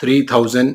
3000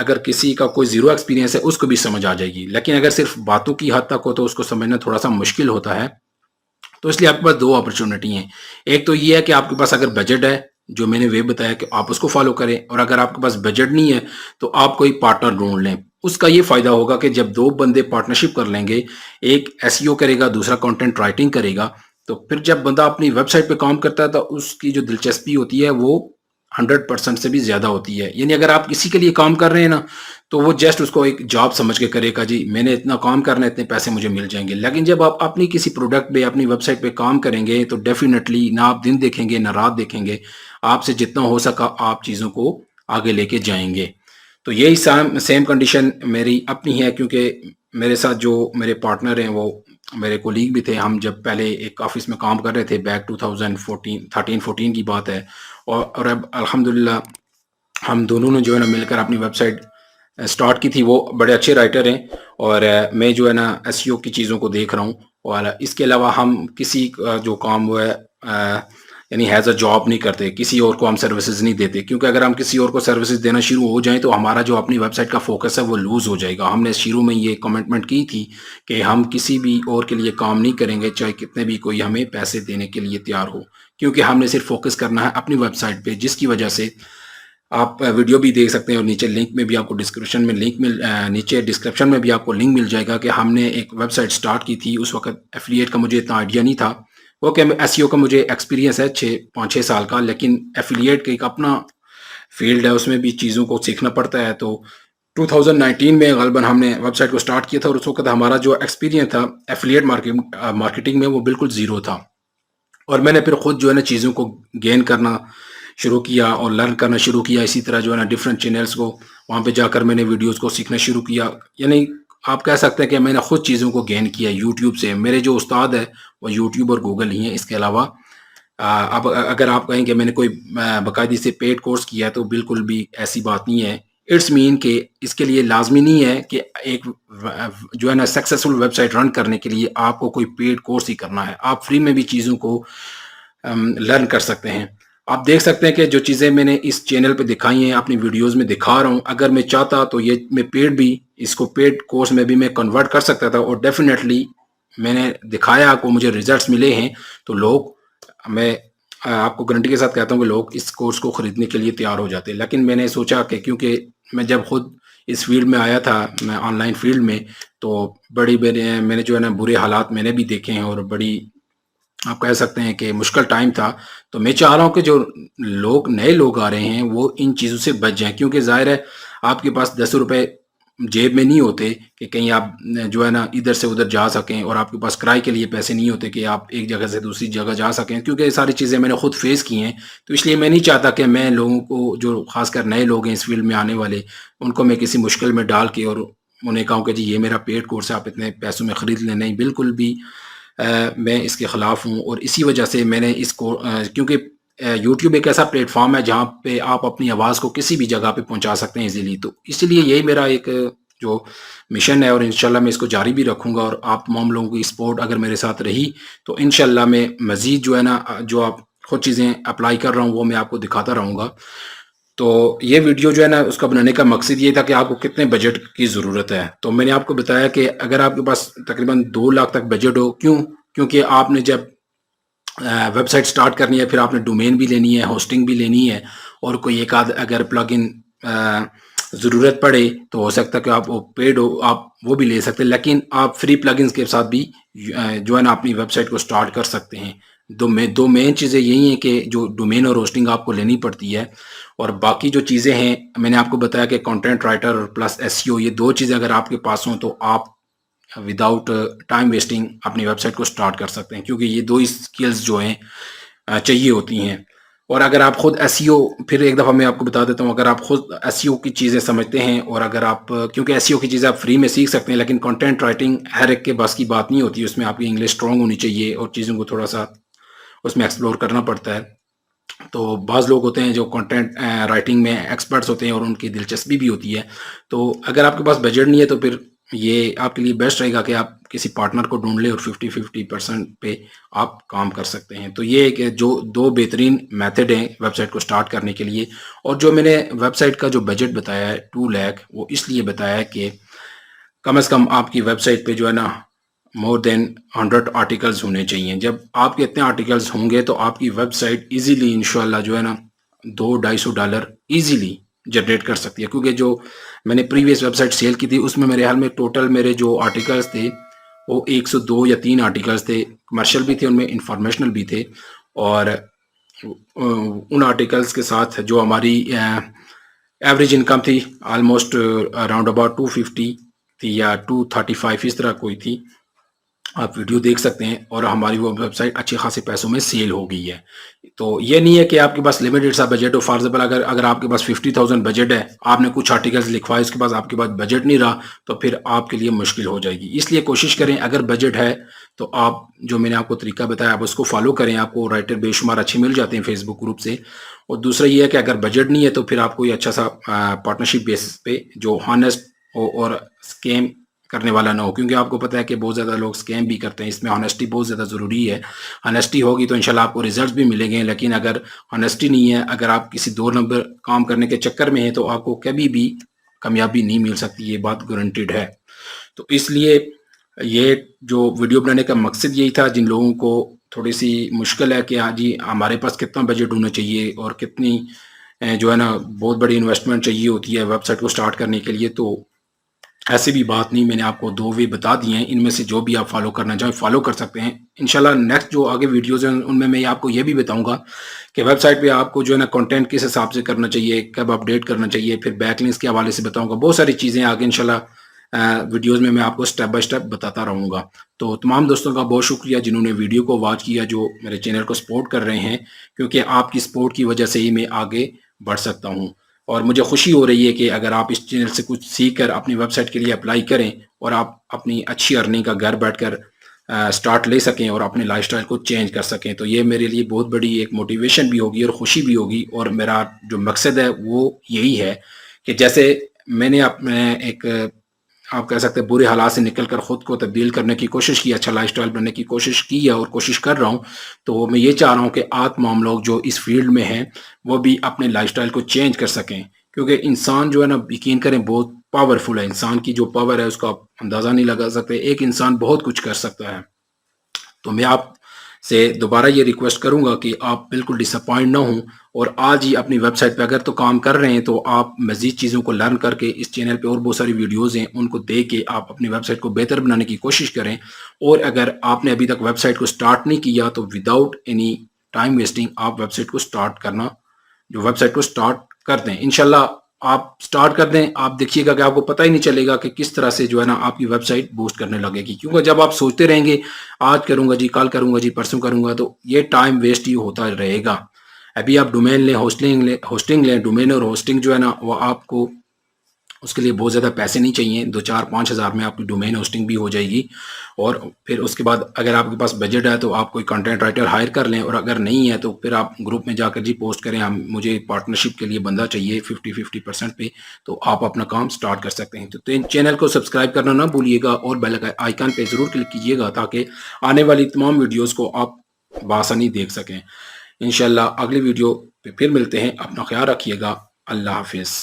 اگر کسی کا کوئی زیرو ایکسپیرینس ہے اس کو بھی سمجھ آ جائے گی، لیکن اگر صرف باتوں کی حد تک ہو تو اس کو سمجھنا تھوڑا سا مشکل ہوتا ہے۔ تو اس لیے آپ کے پاس دو اپرچونٹی ہیں، ایک تو یہ ہے کہ آپ کے پاس اگر بجٹ ہے جو میں نے وہ بتایا کہ آپ اس کو فالو کریں، اور اگر آپ کے پاس بجٹ نہیں ہے تو آپ کوئی پارٹنر ڈھونڈ لیں۔ اس کا یہ فائدہ ہوگا کہ جب دو بندے پارٹنرشپ کر لیں گے، ایک ایس ای او کرے گا، دوسرا کانٹینٹ رائٹنگ کرے گا، تو پھر جب بندہ اپنی ویب سائٹ پہ کام کرتا ہے تو اس کی جو دلچسپی ہوتی ہے وہ 100% سے بھی زیادہ ہوتی ہے۔ یعنی اگر آپ کسی کے لیے کام کر رہے ہیں نا تو وہ جسٹ اس کو ایک جاب سمجھ کے کرے گا، جی میں نے اتنا کام کرنا ہے، اتنے پیسے مجھے مل جائیں گے۔ لیکن جب آپ اپنی کسی پروڈکٹ پہ اپنی ویب سائٹ پہ کام کریں گے تو ڈیفینیٹلی نہ آپ دن دیکھیں گے نہ رات دیکھیں گے، آپ سے جتنا ہو سکا آپ چیزوں کو آگے لے کے جائیں گے۔ تو یہی سیم کنڈیشن میری اپنی ہے، کیونکہ میرے ساتھ جو میرے پارٹنر ہیں وہ میرے کولیگ بھی تھے۔ ہم جب پہلے ایک آفس میں کام کر رہے تھے، بیک 2013-14 کی بات ہے، اور اب الحمدللہ ہم دونوں نے جو ہے نا مل کر اپنی ویب سائٹ سٹارٹ کی تھی۔ وہ بڑے اچھے رائٹر ہیں، اور میں جو ہے نا ایس ای او کی چیزوں کو دیکھ رہا ہوں، اور اس کے علاوہ ہم کسی کا جو کام وہ ہے یعنی ایز اے جاب نہیں کرتے، کسی اور کو ہم سروسز نہیں دیتے، کیونکہ اگر ہم کسی اور کو سروسز دینا شروع ہو جائیں تو ہمارا جو اپنی ویب سائٹ کا فوکس ہے وہ لوز ہو جائے گا۔ ہم نے شروع میں یہ کمٹمنٹ کی تھی کہ ہم کسی بھی اور کے لیے کام نہیں کریں گے، چاہے کتنے بھی کوئی ہمیں پیسے دینے کے لیے تیار ہو، کیونکہ ہم نے صرف فوکس کرنا ہے اپنی ویب سائٹ پہ، جس کی وجہ سے آپ ویڈیو بھی دیکھ سکتے ہیں، اور نیچے لنک میں بھی آپ کو نیچے ڈسکرپشن میں بھی آپ کو لنک مل جائے گا کہ ہم نے ایک ویب سائٹ سٹارٹ کی تھی۔ اس وقت ایفیلیٹ کا مجھے اتنا آئیڈیا نہیں تھا، وہ کہ ایس ای او کا مجھے ایکسپیرینس ہے 5-6 سال کا، لیکن ایفیلیٹ کا ایک اپنا فیلڈ ہے، اس میں بھی چیزوں کو سیکھنا پڑتا ہے۔ تو 2019 میں غالباً ہم نے ویب سائٹ کو سٹارٹ کیا تھا، اور اس وقت ہمارا جو ایکسپیرینس تھا ایفیلیٹ مارکیٹنگ میں وہ بالکل زیرو تھا، اور میں نے پھر خود جو ہے نا چیزوں کو گین کرنا شروع کیا اور لرن کرنا شروع کیا۔ اسی طرح جو ہے نا ڈفرینٹ چینلز کو وہاں پہ جا کر میں نے ویڈیوز کو سیکھنا شروع کیا، یعنی آپ کہہ سکتے ہیں کہ میں نے خود چیزوں کو گین کیا یوٹیوب سے۔ میرے جو استاد ہے وہ یوٹیوب اور گوگل ہی ہیں، اس کے علاوہ اب اگر آپ کہیں کہ میں نے کوئی باقاعدگی سے پیڈ کورس کیا ہے تو بالکل بھی ایسی بات نہیں ہے۔ اٹس مین کہ اس کے لیے لازمی نہیں ہے کہ ایک جو ہے نا سکسیسفل ویب سائٹ رن کرنے کے لیے آپ کو کوئی پیڈ کورس ہی کرنا ہے، آپ فری میں بھی چیزوں کو لرن کر سکتے ہیں۔ آپ دیکھ سکتے ہیں کہ جو چیزیں میں نے اس چینل پہ دکھائی ہیں اپنی ویڈیوز میں دکھا رہا ہوں، اگر میں چاہتا تو یہ میں اس کو پیڈ کورس میں بھی میں کنورٹ کر سکتا تھا، اور ڈیفینیٹلی میں نے دکھایا کو مجھے ریزلٹس ملے ہیں، تو لوگ، میں آپ کو گارنٹی کے ساتھ کہتا ہوں کہ لوگ اس کورس کو خریدنے کے لیے تیار ہو جاتے ہیں۔ لیکن میں نے سوچا کہ کیونکہ میں جب خود اس فیلڈ میں آیا تھا، میں آن لائن فیلڈ میں، تو میں نے جو ہے نا برے حالات میں نے بھی دیکھے ہیں، اور بڑی آپ کہہ سکتے ہیں کہ مشکل ٹائم تھا۔ تو میں چاہ رہا ہوں کہ جو نئے لوگ آ رہے ہیں وہ ان چیزوں سے بچ جائیں، کیونکہ ظاہر ہے آپ کے پاس 10 روپے جیب میں نہیں ہوتے کہ کہیں آپ جو ہے نا ادھر سے ادھر جا سکیں، اور آپ کے پاس کرائے کے لیے پیسے نہیں ہوتے کہ آپ ایک جگہ سے دوسری جگہ جا سکیں، کیونکہ یہ ساری چیزیں میں نے خود فیس کی ہیں۔ تو اس لیے میں نہیں چاہتا کہ میں لوگوں کو، جو خاص کر نئے لوگ ہیں اس فیلڈ میں آنے والے، ان کو میں کسی مشکل میں ڈال کے اور انہیں کہوں کہ جی یہ میرا پیڈ کورس ہے، آپ اتنے پیسوں میں خرید لیں۔ نہیں، بالکل بھی میں اس کے خلاف ہوں، اور اسی وجہ سے میں نے اس کو کیونکہ یوٹیوب ایک ایسا پلیٹ فارم ہے جہاں پہ آپ اپنی آواز کو کسی بھی جگہ پہ پہنچا سکتے ہیں ایزیلی، تو اس لیے یہی میرا ایک جو مشن ہے، اور انشاءاللہ میں اس کو جاری بھی رکھوں گا، اور آپ تمام لوگوں کی سپورٹ اگر میرے ساتھ رہی تو انشاءاللہ میں مزید جو ہے نا جو آپ خود چیزیں اپلائی کر رہا ہوں وہ میں آپ کو دکھاتا رہوں گا۔ تو یہ ویڈیو جو ہے نا اس کا بنانے کا مقصد یہ تھا کہ آپ کو کتنے بجٹ کی ضرورت ہے۔ تو میں نے آپ کو بتایا کہ اگر آپ کے پاس تقریباً 2 لاکھ تک بجٹ ہو، کیونکہ آپ نے جب ویب سائٹ سٹارٹ کرنی ہے پھر آپ نے ڈومین بھی لینی ہے، ہوسٹنگ بھی لینی ہے، اور کوئی ایک آدھ اگر پلگ ان ضرورت پڑے تو ہو سکتا ہے کہ آپ وہ پیڈ ہو، آپ وہ بھی لے سکتے ہیں، لیکن آپ فری پلگ انس کے ساتھ بھی جو ہے نا اپنی ویب سائٹ کو سٹارٹ کر سکتے ہیں۔ دو مین چیزیں یہی ہیں کہ جو ڈومین اور ہوسٹنگ آپ کو لینی پڑتی ہے، اور باقی جو چیزیں ہیں میں نے آپ کو بتایا کہ کنٹینٹ رائٹر اور پلس ایس ای او، یہ 2 چیزیں اگر آپ کے پاس ہوں تو آپ وداؤٹ ٹائم ویسٹنگ اپنی ویب سائٹ کو سٹارٹ کر سکتے ہیں، کیونکہ یہ 2 ہی سکلز جو ہیں چاہیے ہوتی ہیں۔ اور اگر آپ خود ایس ای او، پھر ایک دفعہ میں آپ کو بتا دیتا ہوں، اگر آپ خود ایس ای او کی چیزیں سمجھتے ہیں، اور اگر آپ، کیونکہ ایس ای او کی چیزیں آپ فری میں سیکھ سکتے ہیں، لیکن کنٹینٹ رائٹنگ ہر ایک کے بس کی بات نہیں ہوتی، اس میں آپ کی انگلش اسٹرانگ ہونی چاہیے، اور چیزوں کو تھوڑا سا اس میں ایکسپلور کرنا پڑتا ہے۔ تو بعض لوگ ہوتے ہیں جو کنٹینٹ رائٹنگ میں ایکسپرٹس ہوتے ہیں اور ان کی دلچسپی بھی ہوتی ہے، تو اگر آپ کے پاس بجٹ نہیں ہے تو پھر یہ آپ کے لیے بیسٹ رہے گا کہ آپ کسی پارٹنر کو ڈھونڈ لیں اور 50% پہ آپ کام کر سکتے ہیں۔ تو یہ کہ جو دو بہترین میتھڈ ہیں ویب سائٹ کو سٹارٹ کرنے کے لیے، اور جو میں نے ویب سائٹ کا جو بجٹ بتایا ہے 2 لاکھ، وہ اس لیے بتایا ہے کہ کم از کم آپ کی ویب سائٹ پہ جو ہے نا مور دین 100 آرٹیکلز ہونے چاہیے۔ جب آپ کے اتنے آرٹیکلز ہوں گے تو آپ کی ویب سائٹ ایزیلی انشاءاللہ جو ہے نا $200-250 ایزیلی جنریٹ کر سکتی ہے، کیونکہ جو میں نے پریویس ویب سائٹ سیل کی تھی اس میں میرے حال میں ٹوٹل میرے جو آرٹیکلز تھے وہ 102 یا 3 آرٹیکلز تھے، کمرشل بھی تھے، ان میں انفارمیشنل بھی تھے، اور ان آرٹیکلز کے ساتھ جو ہماری ایوریج انکم تھی آلموسٹ اراؤنڈ اباؤٹ 250 تھی یا 235 اس طرح کوئی تھی، آپ ویڈیو دیکھ سکتے ہیں، اور ہماری وہ ویب سائٹ اچھے خاصے پیسوں میں سیل ہو گئی ہے۔ تو یہ نہیں ہے کہ آپ کے پاس لمیٹڈ سا بجٹ ہو، فار ایگزامپل اگر آپ کے پاس 50,000 بجٹ ہے، آپ نے کچھ آرٹیکلز لکھوائے، اس کے بعد آپ کے پاس بجٹ نہیں رہا، تو پھر آپ کے لیے مشکل ہو جائے گی۔ اس لیے کوشش کریں اگر بجٹ ہے تو آپ جو میں نے آپ کو طریقہ بتایا آپ اس کو فالو کریں، آپ کو رائٹر بے شمار اچھے مل جاتے ہیں فیس بک گروپ سے۔ اور دوسرا یہ ہے کہ اگر بجٹ نہیں ہے تو پھر آپ کو یہ اچھا سا پارٹنرشپ بیسس پہ جو ہانسٹ ہو اور اسکیم کرنے والا نہ ہو، کیونکہ آپ کو پتہ ہے کہ بہت زیادہ لوگ اسکیم بھی کرتے ہیں، اس میں ہانیسٹی بہت زیادہ ضروری ہے۔ ہانیسٹی ہوگی تو انشاءاللہ آپ کو ریزلٹس بھی ملیں گے، لیکن اگر ہانیسٹی نہیں ہے، اگر آپ کسی 2 نمبر کام کرنے کے چکر میں ہیں تو آپ کو کبھی بھی کامیابی نہیں مل سکتی، یہ بات گارنٹیڈ ہے۔ تو اس لیے یہ جو ویڈیو بنانے کا مقصد یہی تھا، جن لوگوں کو تھوڑی سی مشکل ہے کہ ہاں جی ہمارے پاس کتنا بجٹ ہونا چاہیے اور کتنی جو ہے نا بہت بڑی انویسٹمنٹ چاہیے ہوتی ہے ویب سائٹ کو سٹارٹ کرنے کے لیے، تو ایسی بھی بات نہیں، میں نے آپ کو 2 وے بتا دیے ہیں، ان میں سے جو بھی آپ فالو کرنا چاہیں فالو کر سکتے ہیں۔ انشاءاللہ نیکسٹ جو آگے ویڈیوز ہیں ان میں آپ کو یہ بھی بتاؤں گا کہ ویب سائٹ پہ آپ کو جو ہے نا کنٹینٹ کس حساب سے کرنا چاہیے، کب اپڈیٹ کرنا چاہیے، پھر بیک لنکس کے حوالے سے بتاؤں گا، بہت ساری چیزیں آگے انشاءاللہ ویڈیوز میں آپ کو سٹیپ بائی سٹیپ بتاتا رہوں گا۔ تو تمام دوستوں کا بہت شکریہ جنہوں نے ویڈیو کو واچ کیا، جو میرے چینل کو سپورٹ کر رہے ہیں، کیونکہ آپ کی سپورٹ کی وجہ سے ہی میں آگے بڑھ سکتا ہوں، اور مجھے خوشی ہو رہی ہے کہ اگر آپ اس چینل سے کچھ سیکھ کر اپنی ویب سائٹ کے لیے اپلائی کریں اور آپ اپنی اچھی ارننگ کا گھر بیٹھ کر سٹارٹ لے سکیں اور اپنے لائف سٹائل کو چینج کر سکیں، تو یہ میرے لیے بہت بڑی ایک موٹیویشن بھی ہوگی اور خوشی بھی ہوگی، اور میرا جو مقصد ہے وہ یہی ہے کہ جیسے میں نے اپنے ایک آپ کہہ سکتے ہیں برے حالات سے نکل کر خود کو تبدیل کرنے کی کوشش کی، اچھا لائف سٹائل بننے کی کوشش کی ہے اور کوشش کر رہا ہوں، تو میں یہ چاہ رہا ہوں کہ آپ تمام لوگ جو اس فیلڈ میں ہیں وہ بھی اپنے لائف سٹائل کو چینج کر سکیں، کیونکہ انسان جو ہے نا یقین کریں بہت پاورفل ہے، انسان کی جو پاور ہے اس کا آپ اندازہ نہیں لگا سکتے، ایک انسان بہت کچھ کر سکتا ہے۔ تو میں آپ سے دوبارہ یہ ریکویسٹ کروں گا کہ آپ بالکل ڈس اپوائنٹ نہ ہوں، اور آج ہی اپنی ویب سائٹ پہ اگر تو کام کر رہے ہیں تو آپ مزید چیزوں کو لرن کر کے اس چینل پہ اور بہت ساری ویڈیوز ہیں ان کو دیکھ کے آپ اپنی ویب سائٹ کو بہتر بنانے کی کوشش کریں، اور اگر آپ نے ابھی تک ویب سائٹ کو سٹارٹ نہیں کیا تو وداؤٹ اینی ٹائم ویسٹنگ آپ ویب سائٹ کو سٹارٹ کرنا، جو ویب سائٹ کو سٹارٹ کر دیں۔ انشاءاللہ آپ سٹارٹ کر دیں، آپ دیکھیے گا کہ آپ کو پتہ ہی نہیں چلے گا کہ کس طرح سے جو ہے نا آپ کی ویب سائٹ بوسٹ کرنے لگے گی، کیونکہ جب آپ سوچتے رہیں گے آج کروں گا جی، کل کروں گا جی، پرسوں کروں گا، تو یہ ٹائم ویسٹ ہی ہوتا رہے گا۔ ابھی آپ ڈومین لیں، ہوسٹنگ لیں، ڈومین اور ہوسٹنگ جو ہے نا وہ آپ کو اس کے لیے بہت زیادہ پیسے نہیں چاہیے، 2-4-5 ہزار میں آپ کی ڈومین ہوسٹنگ بھی ہو جائے گی، اور پھر اس کے بعد اگر آپ کے پاس بجٹ ہے تو آپ کوئی کنٹینٹ رائٹر ہائر کر لیں، اور اگر نہیں ہے تو پھر آپ گروپ میں جا کر جی پوسٹ کریں مجھے پارٹنرشپ کے لیے بندہ چاہیے 50% پہ، تو آپ اپنا کام سٹارٹ کر سکتے ہیں۔ تو چینل کو سبسکرائب کرنا نہ بھولیے گا اور بیل آئیکن پہ ضرور کلک کیجیے گا تاکہ آنے والی تمام ویڈیوز کو آپ بآسانی دیکھ سکیں۔ انشاءاللہ اگلی ویڈیو پہ پھر ملتے ہیں، اپنا خیال رکھیے گا، اللہ حافظ۔